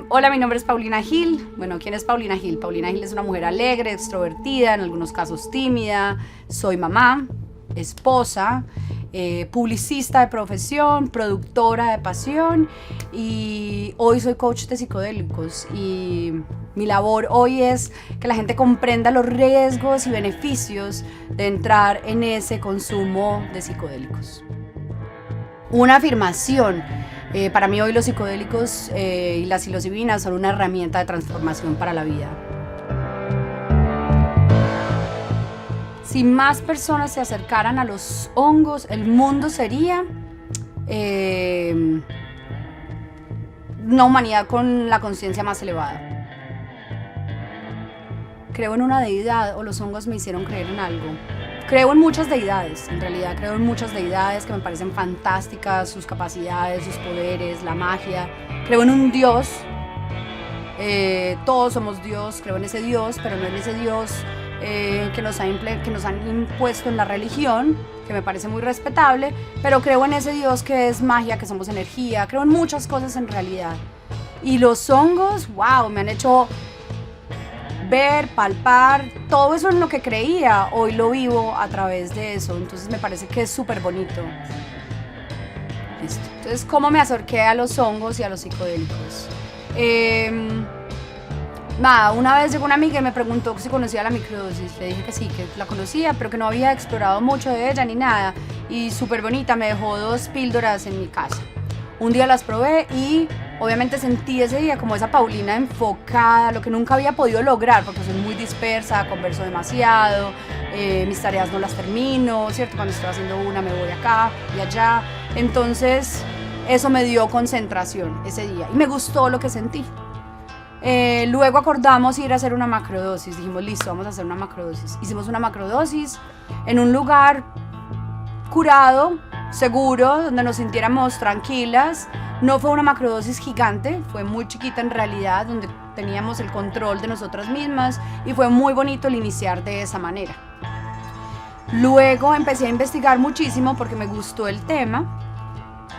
Hola, mi nombre es Paulina Gil. Bueno, ¿quién es Paulina Gil? Paulina Gil es una mujer alegre, extrovertida, en algunos casos tímida. Soy mamá, esposa, publicista de profesión, productora de pasión y hoy soy coach de psicodélicos y mi labor hoy es que la gente comprenda los riesgos y beneficios de entrar en ese consumo de psicodélicos. Una afirmación. Para mí hoy los psicodélicos y la psilocibina son una herramienta de transformación para la vida. Si más personas se acercaran a los hongos, el mundo sería una humanidad con la conciencia más elevada. Creo en una deidad o los hongos me hicieron creer en algo. Creo en muchas deidades, en realidad creo en muchas deidades que me parecen fantásticas, sus capacidades, sus poderes, la magia. Creo en un Dios, todos somos Dios, creo en ese Dios, pero no en ese Dios que nos han impuesto en la religión, que me parece muy respetable, pero creo en ese Dios que es magia, que somos energía, creo en muchas cosas en realidad. Y los hongos, wow, me han hecho ver, palpar, todo eso en lo que creía, hoy lo vivo a través de eso, entonces me parece que es súper bonito. Listo. Entonces, ¿cómo me acerqué a los hongos y a los psicodélicos? Una vez llegó una amiga y me preguntó si conocía la microdosis, le dije que sí, que la conocía, pero que no había explorado mucho de ella ni nada, y súper bonita, me dejó 2 píldoras en mi casa. Un día las probé y obviamente sentí ese día como esa Paulina enfocada, lo que nunca había podido lograr porque soy muy dispersa, converso demasiado, mis tareas no las termino, ¿cierto? Cuando estoy haciendo una me voy acá y allá. Entonces eso me dio concentración ese día y me gustó lo que sentí. Luego acordamos ir a hacer una macrodosis, dijimos listo, vamos a hacer una macrodosis. Hicimos una macrodosis en un lugar curado, seguro, donde nos sintiéramos tranquilas. No fue una macrodosis gigante, fue muy chiquita en realidad, donde teníamos el control de nosotras mismas y fue muy bonito el iniciar de esa manera. Luego empecé a investigar muchísimo porque me gustó el tema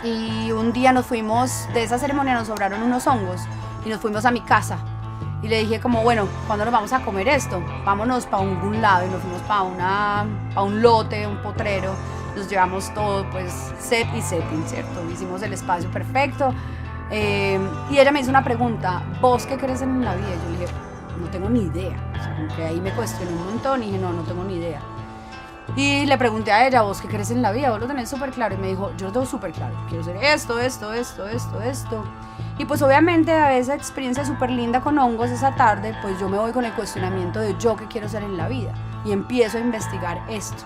y un día nos fuimos, de esa ceremonia nos sobraron unos hongos y nos fuimos a mi casa y le dije como, bueno, ¿cuándo nos vamos a comer esto? Vámonos para algún lado y nos fuimos para un lote, un potrero. Nos llevamos todo, pues, set y setting, ¿cierto? Hicimos el espacio perfecto. Y ella me hizo una pregunta, ¿vos qué crees en la vida? Y yo le dije, no tengo ni idea. O sea, como que ahí me cuestioné un montón y dije, no tengo ni idea. Y le pregunté a ella, ¿vos qué crees en la vida? ¿Vos lo tenés súper claro? Y me dijo, yo lo tengo súper claro. Quiero hacer esto. Y pues obviamente a esa experiencia súper linda con hongos esa tarde, pues yo me voy con el cuestionamiento de yo qué quiero ser en la vida. Y empiezo a investigar esto.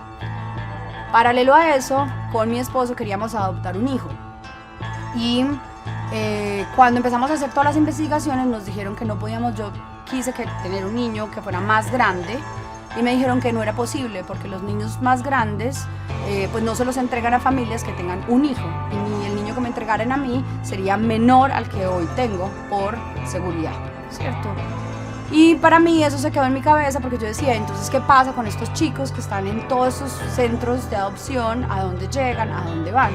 Paralelo a eso, con mi esposo queríamos adoptar un hijo y cuando empezamos a hacer todas las investigaciones nos dijeron que no podíamos, yo quise tener un niño que fuera más grande y me dijeron que no era posible porque los niños más grandes pues no se los entregan a familias que tengan un hijo y el niño que me entregaran a mí sería menor al que hoy tengo por seguridad, ¿cierto? Y para mí eso se quedó en mi cabeza porque yo decía, entonces, ¿qué pasa con estos chicos que están en todos esos centros de adopción? ¿A dónde llegan? ¿A dónde van?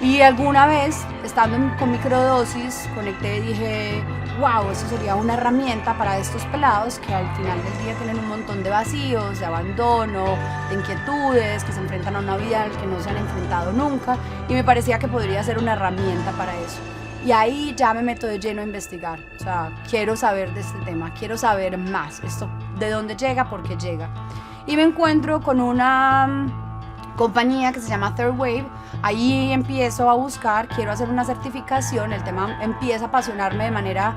Y alguna vez, estando con microdosis, conecté y dije, wow, eso sería una herramienta para estos pelados que al final del día tienen un montón de vacíos, de abandono, de inquietudes, que se enfrentan a una vida en la que no se han enfrentado nunca. Y me parecía que podría ser una herramienta para eso. Y ahí ya me meto de lleno a investigar, o sea, quiero saber de este tema, quiero saber más, esto, de dónde llega, por qué llega. Y me encuentro con una compañía que se llama Third Wave, ahí empiezo a buscar, quiero hacer una certificación, el tema empieza a apasionarme de manera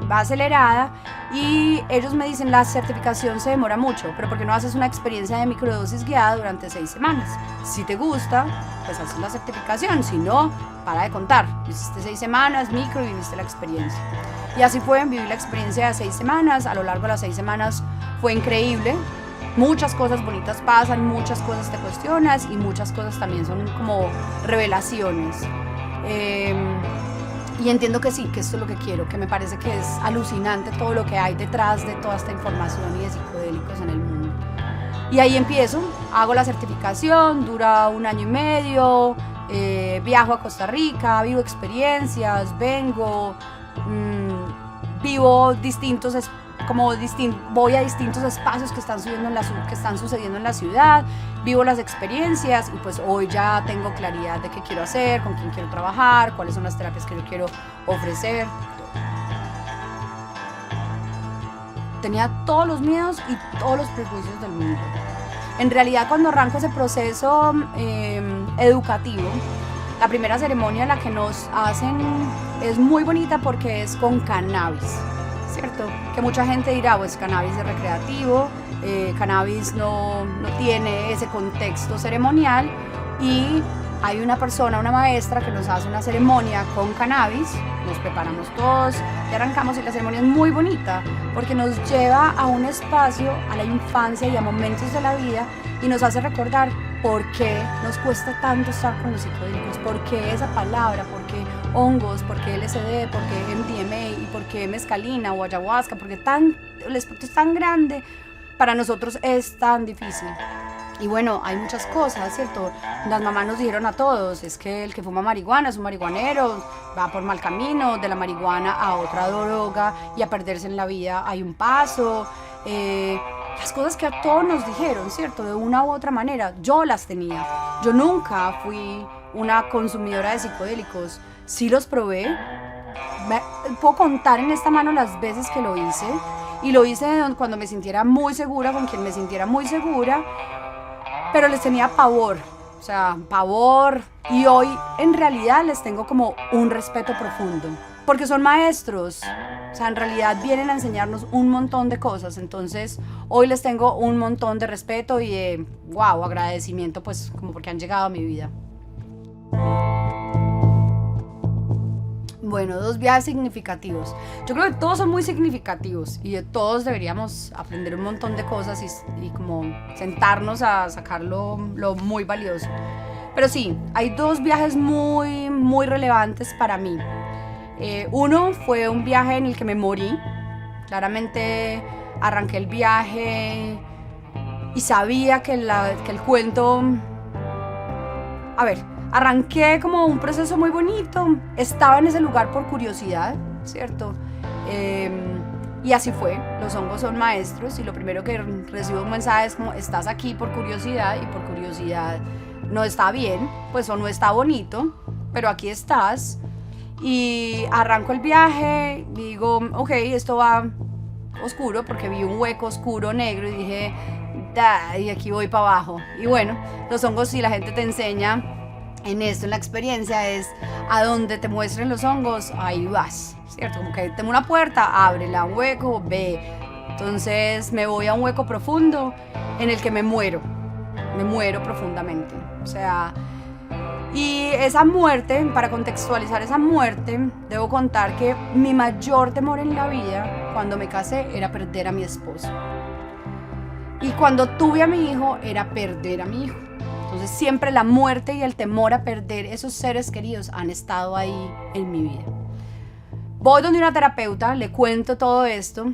acelerada y ellos me dicen la certificación se demora mucho, pero ¿por qué no haces una experiencia de microdosis guiada durante 6 semanas? Si te gusta, pues haces la certificación, si no, para de contar, hiciste 6 semanas, micro y viviste la experiencia. Y así fue, viví la experiencia de 6 semanas, a lo largo de las 6 semanas fue increíble, muchas cosas bonitas pasan, muchas cosas te cuestionas y muchas cosas también son como revelaciones. Y entiendo que sí, que esto es lo que quiero, que me parece que es alucinante todo lo que hay detrás de toda esta información y de psicodélicos en el mundo. Y ahí empiezo, hago la certificación, dura 1 año y medio, viajo a Costa Rica, vivo experiencias, vengo, vivo voy a distintos espacios que están sucediendo en la ciudad, vivo las experiencias y pues hoy ya tengo claridad de qué quiero hacer, con quién quiero trabajar, cuáles son las terapias que yo quiero ofrecer. Tenía todos los miedos y todos los prejuicios del mundo. En realidad, cuando arranco ese proceso educativo, la primera ceremonia en la que nos hacen es muy bonita porque es con cannabis, ¿cierto? Que mucha gente dirá, pues cannabis es recreativo, cannabis no tiene ese contexto ceremonial, y hay una maestra que nos hace una ceremonia con cannabis, nos preparamos todos y arrancamos, y la ceremonia es muy bonita porque nos lleva a un espacio, a la infancia y a momentos de la vida, y nos hace recordar por qué nos cuesta tanto estar con los psicodélicos, por qué esa palabra, por qué hongos, por qué LSD, por qué MDMA y por qué mezcalina o ayahuasca, porque el espectro es tan grande, para nosotros es tan difícil. Y bueno, hay muchas cosas, ¿cierto? Las mamás nos dijeron a todos, es que el que fuma marihuana es un marihuanero, va por mal camino, de la marihuana a otra droga y a perderse en la vida hay un paso. Las cosas que a todos nos dijeron, ¿cierto? De una u otra manera, yo las tenía. Yo nunca fui una consumidora de psicodélicos, sí los probé. Puedo contar en esta mano las veces que lo hice, y lo hice cuando me sintiera muy segura, con quien me sintiera muy segura, pero les tenía pavor, y hoy en realidad les tengo como un respeto profundo, porque son maestros, en realidad vienen a enseñarnos un montón de cosas, entonces hoy les tengo un montón de respeto y de, agradecimiento, pues como porque han llegado a mi vida. Bueno, 2 viajes significativos. Yo creo que todos son muy significativos y de todos deberíamos aprender un montón de cosas y como sentarnos a sacar lo muy valioso. Pero sí, hay 2 viajes muy, muy relevantes para mí. Uno fue un viaje en el que me morí. Claramente arranqué el viaje y sabía que el cuento... Arranqué como un proceso muy bonito, estaba en ese lugar por curiosidad, ¿cierto? Y así fue, los hongos son maestros, y lo primero que recibo un mensaje es como, estás aquí por curiosidad, y por curiosidad no está bien, pues o no está bonito, pero aquí estás. Y arranco el viaje, digo, ok, esto va oscuro, porque vi un hueco oscuro negro y dije, y aquí voy para abajo. Y bueno, los hongos, si la gente te enseña en esto, en la experiencia, es a donde te muestren los hongos, ahí vas, ¿cierto? Como que tengo una puerta, ábrela, un hueco, ve. Entonces me voy a un hueco profundo en el que me muero profundamente. Y esa muerte, para contextualizar esa muerte, debo contar que mi mayor temor en la vida, cuando me casé, era perder a mi esposo. Y cuando tuve a mi hijo, era perder a mi hijo. Entonces siempre la muerte y el temor a perder esos seres queridos han estado ahí en mi vida. Voy donde una terapeuta, le cuento todo esto,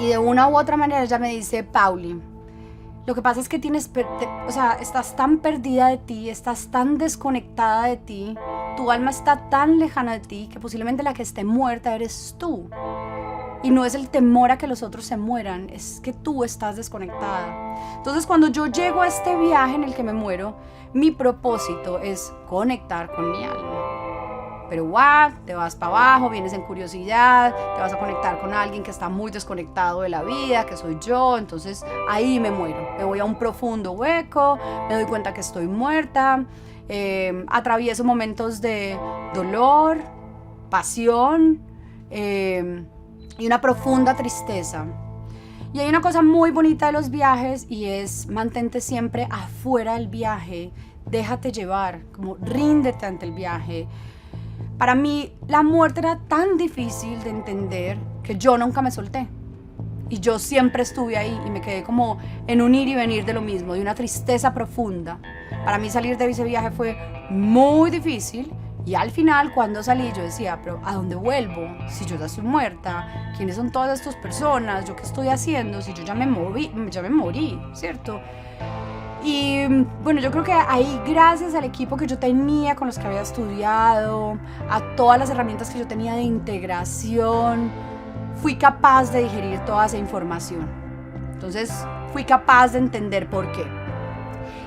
y de una u otra manera ella me dice, Pauli, lo que pasa es que estás tan perdida de ti, estás tan desconectada de ti, tu alma está tan lejana de ti que posiblemente la que esté muerta eres tú. Y no es el temor a que los otros se mueran, es que tú estás desconectada. Entonces, cuando yo llego a este viaje en el que me muero, mi propósito es conectar con mi alma. Pero te vas para abajo, vienes en curiosidad, te vas a conectar con alguien que está muy desconectado de la vida, que soy yo. Entonces ahí me muero, me voy a un profundo hueco, me doy cuenta que estoy muerta, atravieso momentos de dolor, pasión, y una profunda tristeza. Y hay una cosa muy bonita de los viajes, y es mantente siempre afuera del viaje, déjate llevar, como ríndete ante el viaje. Para mí la muerte era tan difícil de entender que yo nunca me solté, y yo siempre estuve ahí y me quedé como en un ir y venir de lo mismo, de una tristeza profunda. Para mí salir de ese viaje fue muy difícil. Y al final, cuando salí, yo decía, pero ¿a dónde vuelvo? Si yo ya estoy muerta, ¿quiénes son todas estas personas? ¿Yo qué estoy haciendo? Si yo ya me morí, ¿cierto? Y bueno, yo creo que ahí, gracias al equipo que yo tenía, con los que había estudiado, a todas las herramientas que yo tenía de integración, fui capaz de digerir toda esa información. Entonces fui capaz de entender por qué.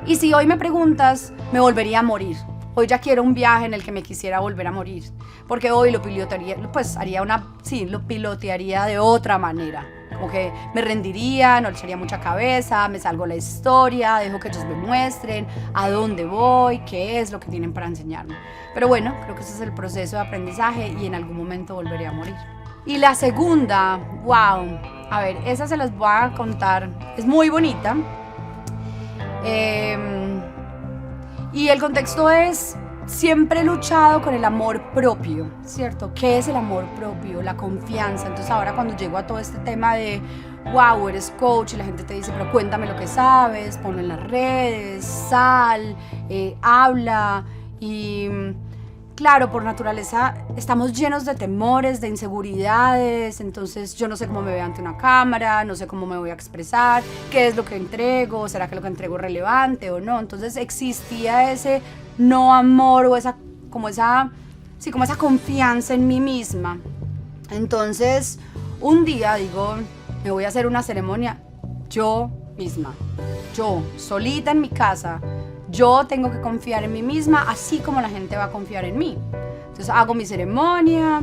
Y si hoy me preguntas, me volvería a morir. Hoy ya quiero un viaje en el que me quisiera volver a morir, porque hoy lo pilotearía, pues lo pilotearía de otra manera. Como que me rendiría, no le echaría mucha cabeza, me salgo la historia, dejo que ellos me muestren a dónde voy, qué es lo que tienen para enseñarme. Pero bueno, creo que ese es el proceso de aprendizaje y en algún momento volveré a morir. Y la segunda, wow, a ver, esa se las voy a contar, es muy bonita. Y el contexto es, siempre he luchado con el amor propio, ¿cierto? ¿Qué es el amor propio? La confianza. Entonces ahora cuando llego a todo este tema de, wow, eres coach y la gente te dice, pero cuéntame lo que sabes, ponlo en las redes, sal, habla. Y claro, por naturaleza estamos llenos de temores, de inseguridades, entonces yo no sé cómo me veo ante una cámara, no sé cómo me voy a expresar, qué es lo que entrego, será que lo que entrego es relevante o no. Entonces existía ese no amor o esa confianza en mí misma. Entonces un día digo, me voy a hacer una ceremonia yo misma, yo solita en mi casa. Yo tengo que confiar en mí misma, así como la gente va a confiar en mí. Entonces hago mi ceremonia,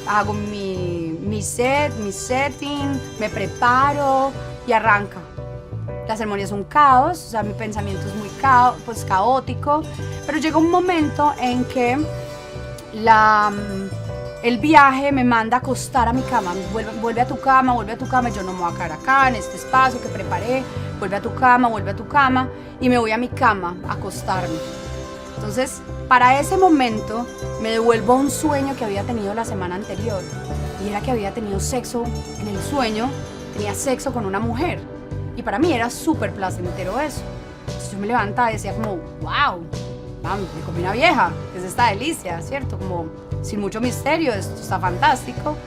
hago mi setting, me preparo y arranca. La ceremonia es un caos, o sea, mi pensamiento es muy caótico, pero llega un momento en que el viaje me manda a acostar a mi cama. Vuelve a tu cama, yo no me voy a quedar acá en este espacio que preparé. Vuelve a tu cama y me voy a mi cama a acostarme. Entonces, para ese momento me devuelvo a un sueño que había tenido la semana anterior, y era que había tenido sexo en el sueño, tenía sexo con una mujer, y para mí era súper placentero eso. Entonces yo me levantaba y decía como, wow, me comí una vieja, que es esta delicia, ¿cierto? Como sin mucho misterio, esto está fantástico,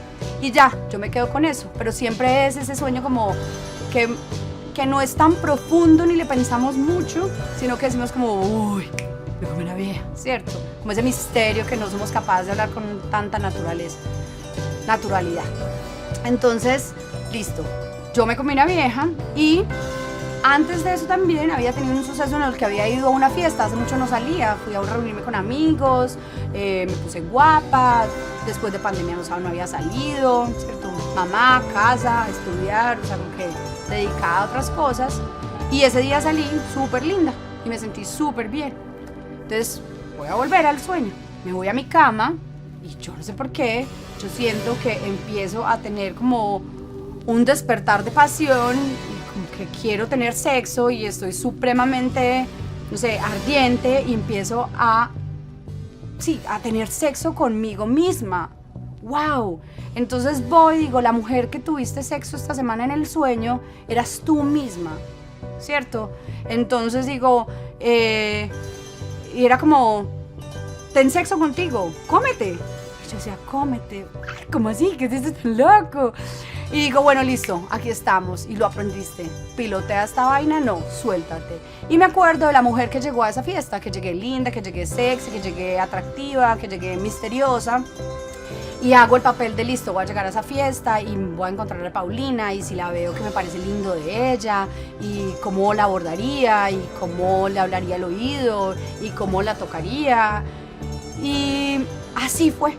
y ya, yo me quedo con eso, pero siempre es ese sueño como que no es tan profundo ni le pensamos mucho, sino que decimos como, uy, me comí una vieja, ¿cierto? Como ese misterio que no somos capaces de hablar con tanta naturalidad. Entonces, listo, yo me comí una vieja y antes de eso también había tenido un suceso en el que había ido a una fiesta, hace mucho no salía, fui a reunirme con amigos, me puse guapa, después de pandemia no había salido, ¿cierto? Mamá, casa, estudiar, o sea, como que dedicada a otras cosas, y ese día salí súper linda y me sentí súper bien. Entonces voy a volver al sueño, me voy a mi cama y yo no sé por qué, yo siento que empiezo a tener como un despertar de pasión, y como que quiero tener sexo y estoy supremamente, no sé, ardiente, y empiezo a tener sexo conmigo misma. ¡Wow! Entonces voy y digo, la mujer que tuviste sexo esta semana en el sueño eras tú misma, ¿cierto? Entonces digo, y era como, ten sexo contigo, cómete. Y yo decía, cómete, ay, ¿cómo así? ¿Qué es esto tan loco? Y digo, bueno, listo, aquí estamos, y lo aprendiste. ¿Pilotea esta vaina? No, suéltate. Y me acuerdo de la mujer que llegó a esa fiesta, que llegué linda, que llegué sexy, que llegué atractiva, que llegué misteriosa. Y hago el papel de listo, voy a llegar a esa fiesta y voy a encontrar a Paulina, y si la veo que me parece lindo de ella, y cómo la abordaría, y cómo le hablaría al oído, y cómo la tocaría. Y así fue,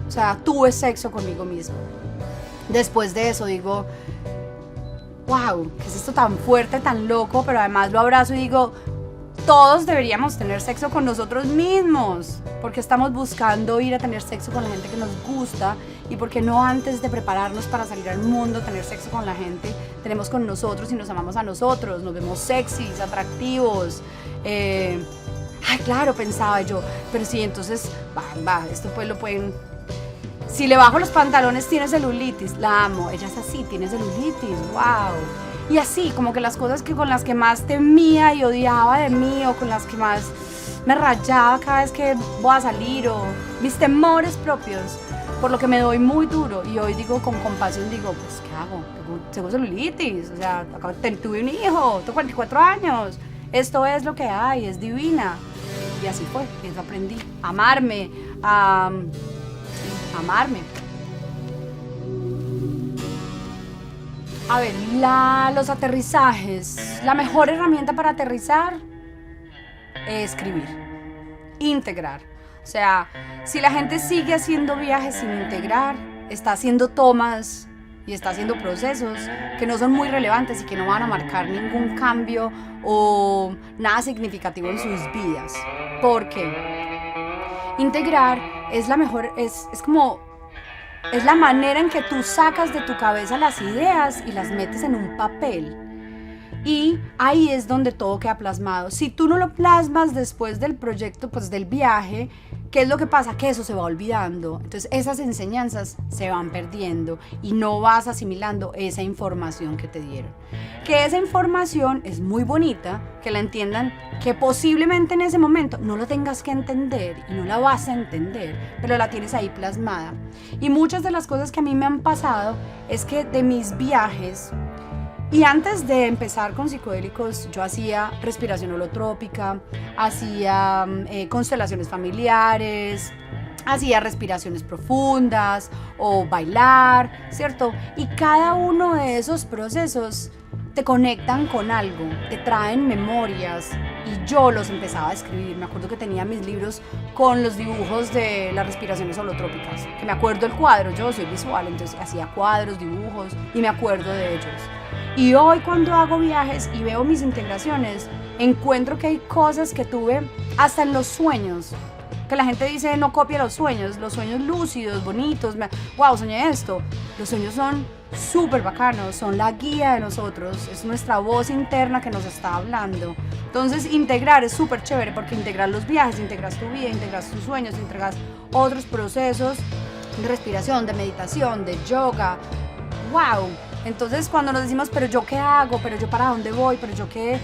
o sea, tuve sexo conmigo misma. Después de eso digo, wow, ¿qué es esto tan fuerte, tan loco? Pero además lo abrazo y digo, todos deberíamos tener sexo con nosotros mismos, porque estamos buscando ir a tener sexo con la gente que nos gusta, y porque no antes de prepararnos para salir al mundo, tener sexo con la gente, tenemos con nosotros y nos amamos a nosotros, nos vemos sexys, atractivos. Ay, claro, pensaba yo, pero sí, entonces, esto pues lo pueden... Si le bajo los pantalones tiene celulitis, la amo, ella es así, tiene celulitis, wow. Y así, como que las cosas con las que más temía y odiaba de mí, o con las que más me rayaba cada vez que voy a salir, o mis temores propios, por lo que me doy muy duro. Y hoy digo con compasión, digo, pues ¿qué hago? Tengo celulitis, o sea, tuve un hijo, tengo 44 años, esto es lo que hay, es divina. Y así fue, eso aprendí, amarme, amarme. A ver, los aterrizajes, la mejor herramienta para aterrizar es escribir, integrar. O sea, si la gente sigue haciendo viajes sin integrar, está haciendo tomas y está haciendo procesos que no son muy relevantes y que no van a marcar ningún cambio o nada significativo en sus vidas. Porque integrar es la mejor, es la manera en que tú sacas de tu cabeza las ideas y las metes en un papel. Y ahí es donde todo queda plasmado. Si tú no lo plasmas después del proyecto, pues del viaje, ¿qué es lo que pasa? Que eso se va olvidando. Entonces esas enseñanzas se van perdiendo y no vas asimilando esa información que te dieron. Que esa información es muy bonita, que la entiendan, que posiblemente en ese momento no lo tengas que entender y no la vas a entender, pero la tienes ahí plasmada. Y muchas de las cosas que a mí me han pasado es que de mis viajes, y antes de empezar con psicodélicos, yo hacía respiración holotrópica, hacía constelaciones familiares, hacía respiraciones profundas o bailar, ¿cierto? Y cada uno de esos procesos te conectan con algo, te traen memorias y yo los empezaba a escribir. Me acuerdo que tenía mis libros con los dibujos de las respiraciones holotrópicas, que me acuerdo el cuadro, yo soy visual, entonces hacía cuadros, dibujos y me acuerdo de ellos. Y hoy cuando hago viajes y veo mis integraciones, encuentro que hay cosas que tuve hasta en los sueños, que la gente dice no copia los sueños lúcidos, bonitos, wow, soñé esto. Los sueños son súper bacanos, son la guía de nosotros, es nuestra voz interna que nos está hablando. Entonces integrar es súper chévere porque integras los viajes, integras tu vida, integras tus sueños, integras otros procesos de respiración, de meditación, de yoga, wow. Entonces cuando nos decimos, pero yo qué hago, pero yo para dónde voy, pero yo qué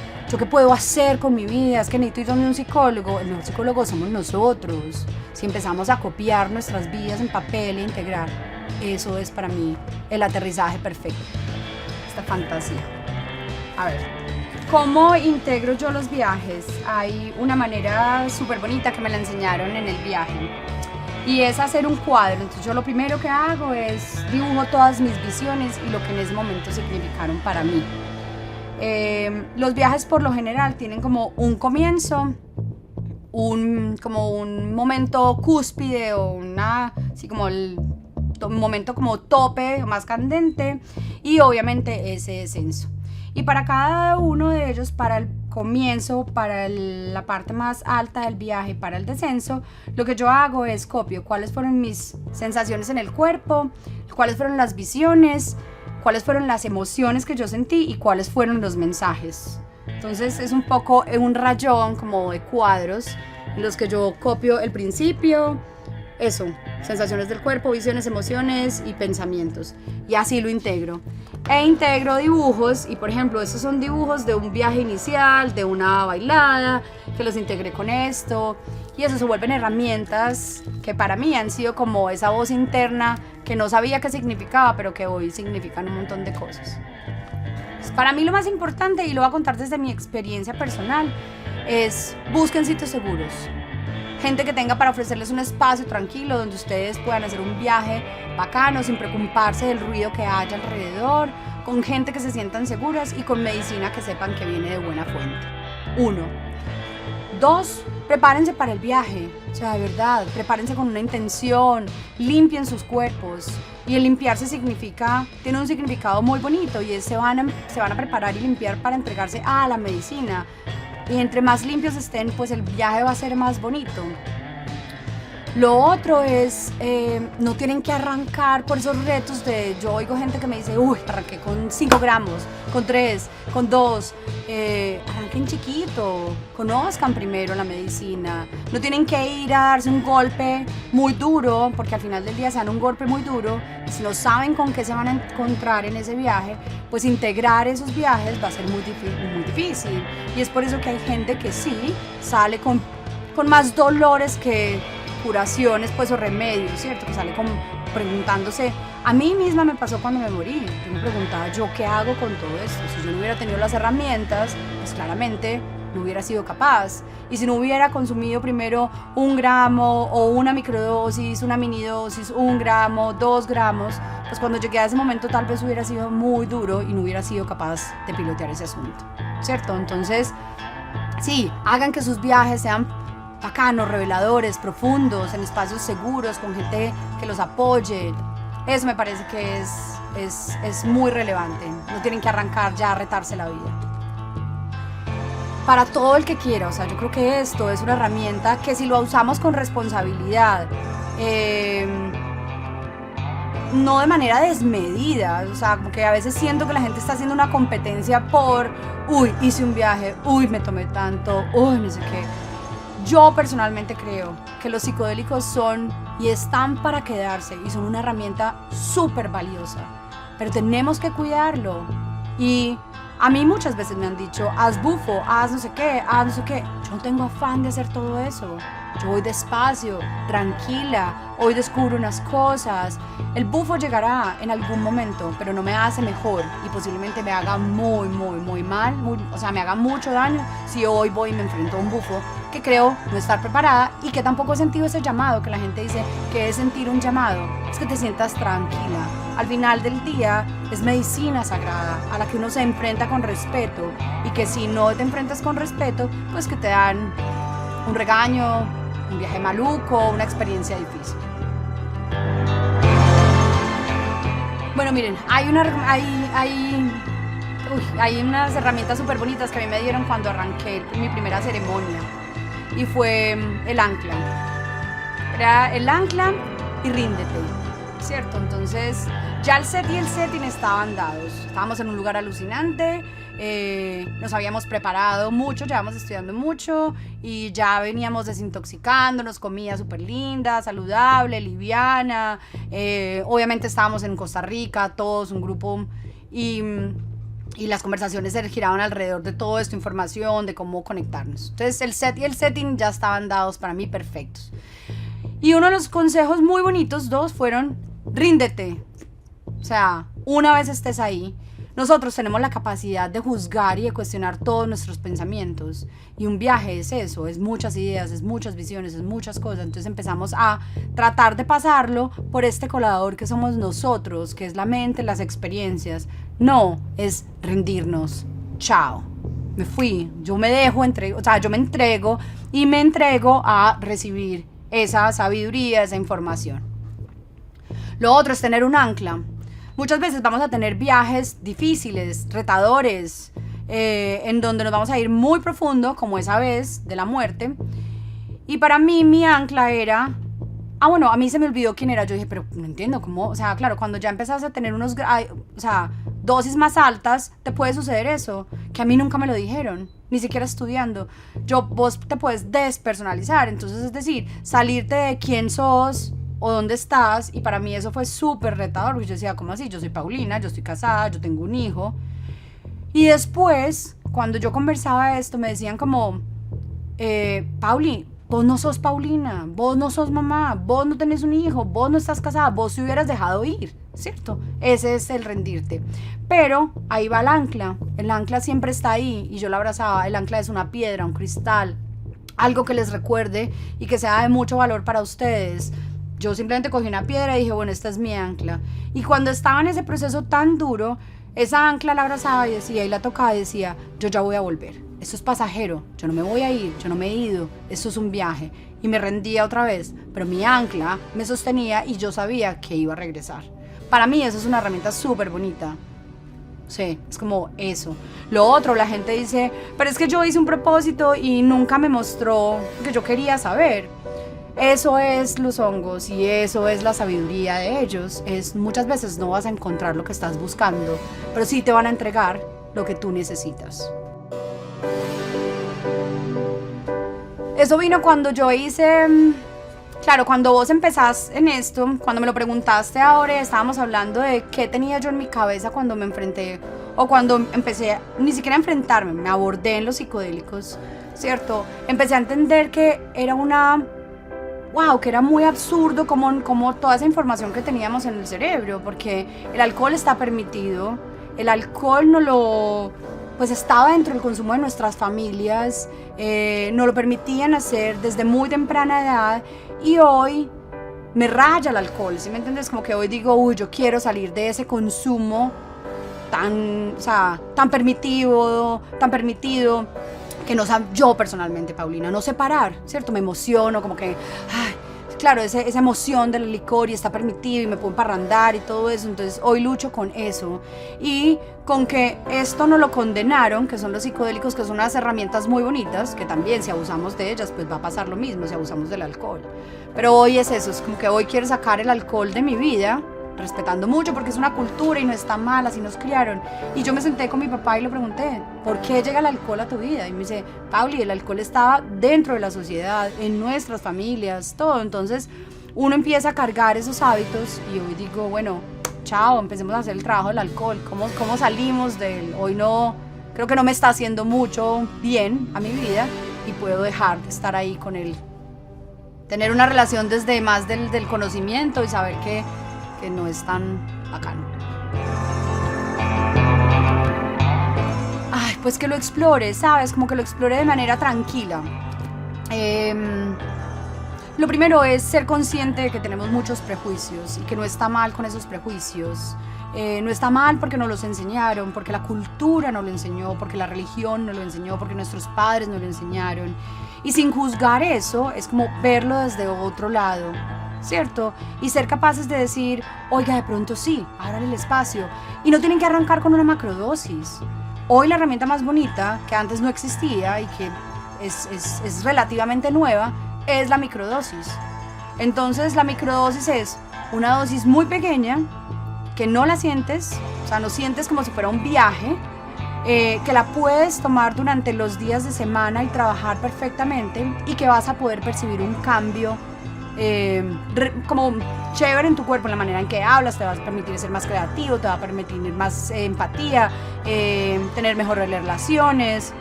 puedo hacer con mi vida, es que necesito ir donde un psicólogo, el mejor psicólogo somos nosotros. Si empezamos a copiar nuestras vidas en papel e integrar, eso es para mí el aterrizaje perfecto, esta fantasía. A ver, ¿cómo integro yo los viajes? Hay una manera súper bonita que me la enseñaron en el viaje. Y es hacer un cuadro. Entonces yo lo primero que hago es dibujo todas mis visiones y lo que en ese momento significaron para mí. Los viajes por lo general tienen como un comienzo, como un momento cúspide o así como un momento como tope, más candente y obviamente ese descenso. Y para cada uno de ellos, para el comienzo, para la parte más alta del viaje, para el descenso, lo que yo hago es copio cuáles fueron mis sensaciones en el cuerpo, cuáles fueron las visiones, cuáles fueron las emociones que yo sentí y cuáles fueron los mensajes. Entonces es un poco un rayón como de cuadros en los que yo copio el principio, eso, sensaciones del cuerpo, visiones, emociones y pensamientos, y así lo integro. E integro dibujos y por ejemplo estos son dibujos de un viaje inicial, de una bailada, que los integré con esto y eso se vuelven herramientas que para mí han sido como esa voz interna que no sabía qué significaba pero que hoy significan un montón de cosas. Para mí lo más importante, y lo voy a contar desde mi experiencia personal, es busquen sitios seguros. Gente que tenga para ofrecerles un espacio tranquilo donde ustedes puedan hacer un viaje bacano sin preocuparse del ruido que haya alrededor, con gente que se sientan seguras y con medicina que sepan que viene de buena fuente. 1. 2. Prepárense para el viaje, o sea, de verdad, prepárense con una intención, limpien sus cuerpos. Y el limpiarse tiene un significado muy bonito y es se van a preparar y limpiar para entregarse a la medicina. Y entre más limpios estén, pues el viaje va a ser más bonito. Lo otro es, no tienen que arrancar por esos retos yo oigo gente que me dice, uy, arranqué con 5 gramos, con 3, con 2, arranquen chiquito, conozcan primero la medicina, no tienen que ir a darse un golpe muy duro, porque al final del día se dan un golpe muy duro, y si no saben con qué se van a encontrar en ese viaje, pues integrar esos viajes va a ser muy difícil, y es por eso que hay gente que sí sale con más dolores que curaciones pues o remedios, ¿cierto? Que sale como preguntándose, a mí misma me pasó cuando me morí, yo me preguntaba, ¿yo qué hago con todo esto? Si yo no hubiera tenido las herramientas, pues claramente no hubiera sido capaz. Y si no hubiera consumido primero 1 gramo o una microdosis, una minidosis, 1 gramo, 2 gramos, pues cuando llegué a ese momento tal vez hubiera sido muy duro y no hubiera sido capaz de pilotear ese asunto, ¿cierto? Entonces, sí, hagan que sus viajes sean bacanos, reveladores, profundos, en espacios seguros, con gente que los apoye. Eso me parece que es muy relevante. No tienen que arrancar ya a retarse la vida. Para todo el que quiera, o sea, yo creo que esto es una herramienta que si lo usamos con responsabilidad, no de manera desmedida, o sea, como que a veces siento que la gente está haciendo una competencia por, uy, hice un viaje, uy, me tomé tanto, uy, no sé qué. Yo personalmente creo que los psicodélicos son y están para quedarse y son una herramienta súper valiosa, pero tenemos que cuidarlo. Y a mí muchas veces me han dicho, haz bufo, haz no sé qué, haz no sé qué. Yo no tengo afán de hacer todo eso. Yo voy despacio, tranquila, hoy descubro unas cosas. El bufo llegará en algún momento, pero no me hace mejor y posiblemente me haga muy mal, o sea, me haga mucho daño si hoy voy y me enfrento a un bufo que creo no estar preparada y que tampoco he sentido ese llamado, que la gente dice que es sentir un llamado, es que te sientas tranquila. Al final del día es medicina sagrada a la que uno se enfrenta con respeto y que si no te enfrentas con respeto, pues que te dan un regaño, un viaje maluco, una experiencia difícil. Bueno, miren, hay unas herramientas súper bonitas que a mí me dieron cuando arranqué mi primera ceremonia y fue el ancla. Era el ancla y ríndete, ¿cierto? Entonces ya el set y el setting estaban dados. Estábamos en un lugar alucinante, nos habíamos preparado mucho, llevamos estudiando mucho y ya veníamos desintoxicándonos, comida súper linda, saludable, liviana. Obviamente estábamos en Costa Rica, todos, un grupo, y las conversaciones se giraban alrededor de toda esta información, de cómo conectarnos. Entonces el set y el setting ya estaban dados para mí perfectos. Y uno de los consejos muy bonitos, dos, fueron ríndete. O sea, una vez estés ahí, nosotros tenemos la capacidad de juzgar y de cuestionar todos nuestros pensamientos. Y un viaje es eso, es muchas ideas, es muchas visiones, es muchas cosas. Entonces empezamos a tratar de pasarlo por este colador que somos nosotros, que es la mente, las experiencias. No, es rendirnos. Chao. Me fui, yo me dejo, yo me entrego y me entrego a recibir esa sabiduría, esa información. Lo otro es tener un ancla. Muchas veces vamos a tener viajes difíciles, retadores, en donde nos vamos a ir muy profundo, como esa vez de la muerte. Y para mí mi ancla era, a mí se me olvidó quién era. Yo dije, pero no entiendo cómo, o sea, claro, cuando ya empezás a tener dosis más altas, te puede suceder eso, que a mí nunca me lo dijeron, ni siquiera estudiando. Vos te puedes despersonalizar, entonces es decir, salirte de quién sos o dónde estás, y para mí eso fue súper retador, porque yo decía, ¿cómo así? Yo soy Paulina, yo estoy casada, yo tengo un hijo. Y después, cuando yo conversaba esto, me decían como, Pauli, vos no sos Paulina, vos no sos mamá, vos no tenés un hijo, vos no estás casada, vos te hubieras dejado ir, ¿cierto? Ese es el rendirte. Pero ahí va el ancla siempre está ahí, y yo la abrazaba. El ancla es una piedra, un cristal, algo que les recuerde y que sea de mucho valor para ustedes. Yo simplemente cogí una piedra y dije, bueno, esta es mi ancla. Y cuando estaba en ese proceso tan duro, esa ancla la abrazaba y decía, y la tocaba y decía, yo ya voy a volver. Esto es pasajero, yo no me voy a ir, yo no me he ido, esto es un viaje. Y me rendía otra vez, pero mi ancla me sostenía y yo sabía que iba a regresar. Para mí eso es una herramienta súper bonita. Sí, es como eso. Lo otro, la gente dice, pero es que yo hice un propósito y nunca me mostró lo que yo quería saber. Eso es los hongos y eso es la sabiduría de ellos. Muchas veces no vas a encontrar lo que estás buscando, pero sí te van a entregar lo que tú necesitas. Eso vino cuando yo hice, claro, cuando vos empezás en esto, cuando me lo preguntaste ahora, estábamos hablando de qué tenía yo en mi cabeza cuando me enfrenté, o cuando empecé, ni siquiera a enfrentarme, me abordé en los psicodélicos, ¿cierto? Empecé a entender que era que era muy absurdo como toda esa información que teníamos en el cerebro, porque el alcohol está permitido, el alcohol pues estaba dentro del consumo de nuestras familias, nos lo permitían hacer desde muy temprana edad, y hoy me raya el alcohol, ¿sí me entiendes? Como que hoy digo, uy, yo quiero salir de ese consumo tan, o sea, tan permitido, que no sé, yo personalmente, Paulina, no sé parar, ¿cierto? Me emociono, como que, ay, claro, esa emoción del licor y está permitido y me puedo emparrandar y todo eso. Entonces hoy lucho con eso y con que esto no lo condenaron, que son los psicodélicos, que son unas herramientas muy bonitas, que también si abusamos de ellas pues va a pasar lo mismo si abusamos del alcohol. Pero hoy es eso, es como que hoy quiero sacar el alcohol de mi vida, respetando mucho porque es una cultura y no está mal, así nos criaron. Y yo me senté con mi papá y le pregunté, ¿por qué llega el alcohol a tu vida? Y me dice, Pauli, el alcohol estaba dentro de la sociedad, en nuestras familias, todo. Entonces uno empieza a cargar esos hábitos y hoy digo, bueno, chao, empecemos a hacer el trabajo del alcohol. ¿Cómo salimos del hoy? No, creo que no me está haciendo mucho bien a mi vida y puedo dejar de estar ahí con él. Tener una relación desde más del conocimiento y saber que no es tan bacano. Ay, pues que lo explore, ¿sabes? Como que lo explore de manera tranquila. Lo primero es ser consciente de que tenemos muchos prejuicios y que no está mal con esos prejuicios. No está mal porque nos los enseñaron, porque la cultura nos lo enseñó, porque la religión nos lo enseñó, porque nuestros padres nos lo enseñaron. Y sin juzgar eso, es como verlo desde otro lado, ¿cierto? Y ser capaces de decir, oiga, de pronto sí, ábrale el espacio. Y no tienen que arrancar con una macrodosis. Hoy la herramienta más bonita, que antes no existía y que es relativamente nueva, es la microdosis. Entonces la microdosis es una dosis muy pequeña, que no la sientes, o sea, no sientes como si fuera un viaje, que la puedes tomar durante los días de semana y trabajar perfectamente y que vas a poder percibir un cambio como chévere en tu cuerpo, en la manera en que hablas, te va a permitir ser más creativo, te va a permitir más empatía, tener mejores relaciones.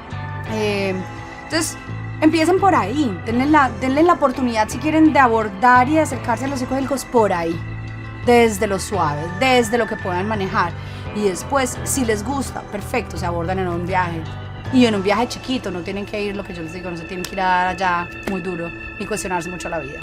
Entonces, empiecen por ahí, denle la oportunidad si quieren de abordar y de acercarse a los psicodélicos por ahí, desde lo suave, desde lo que puedan manejar. Y después, si les gusta, perfecto, se abordan en un viaje. Y en un viaje chiquito, no tienen que ir, lo que yo les digo, no se tienen que ir a dar allá muy duro, ni cuestionarse mucho la vida.